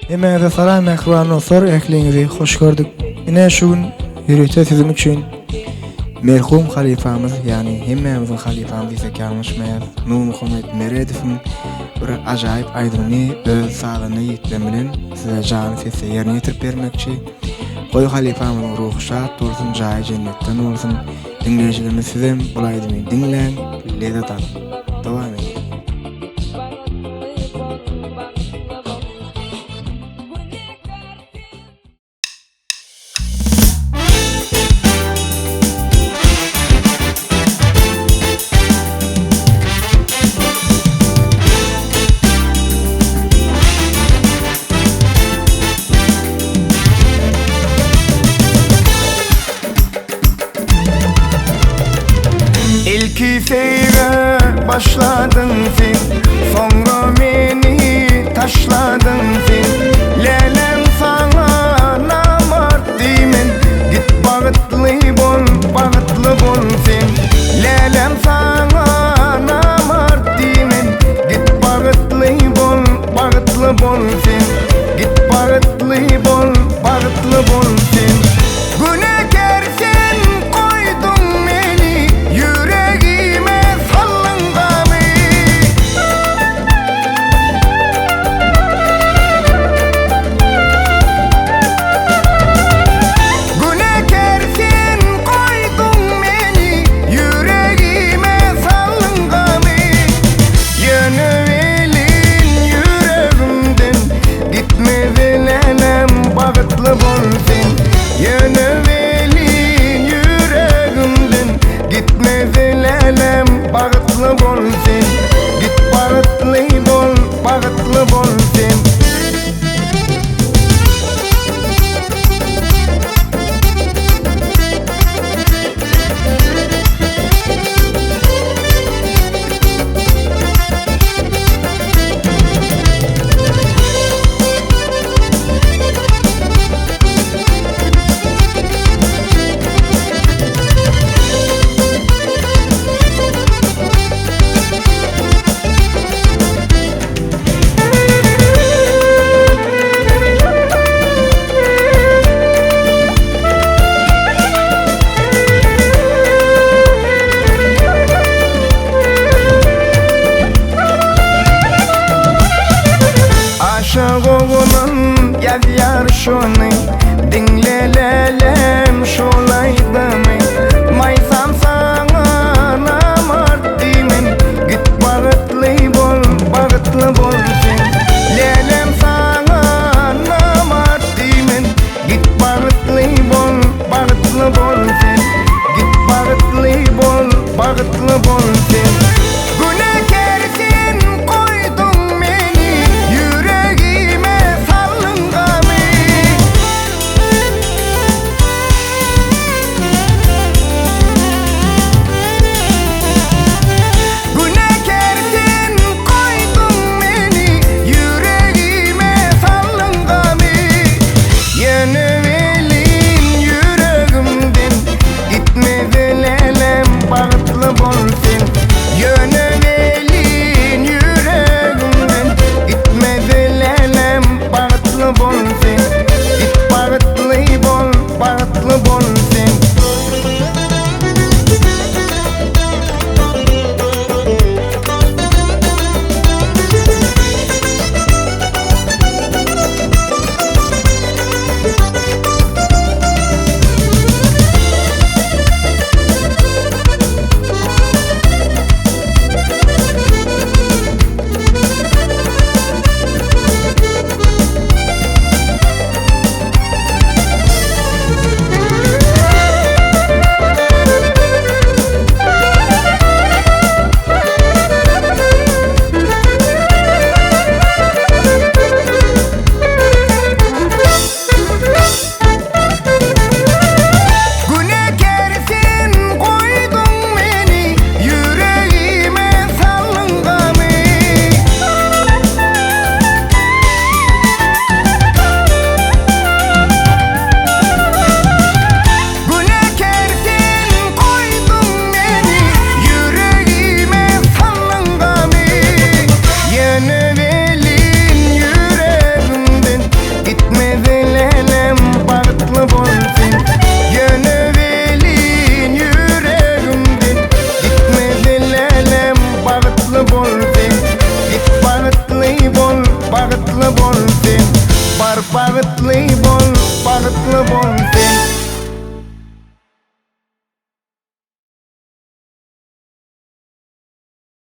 Hemmäňize salam mahriban dostlar, ekliňizi hoş gördük. Ine şu gün ýürete sizin üçin merhum Halypamyz, ýani hemmämiziň Halypamyz diýsek ýalňyşmaýar, Nurmuhammet Meredowyn bir ajayyp aydymyny öz sağlygyny ýitmem bilen size jany sesde yerine ýetirip bermekçi. Goý Halypamyzyň ruhy şat bolsun, jaý jennetden bolsun. Dinleýijilerimiz sizem bu aydymyny dinlan, lezzet alyn. Dowam edin. İlki seyre başladın sen,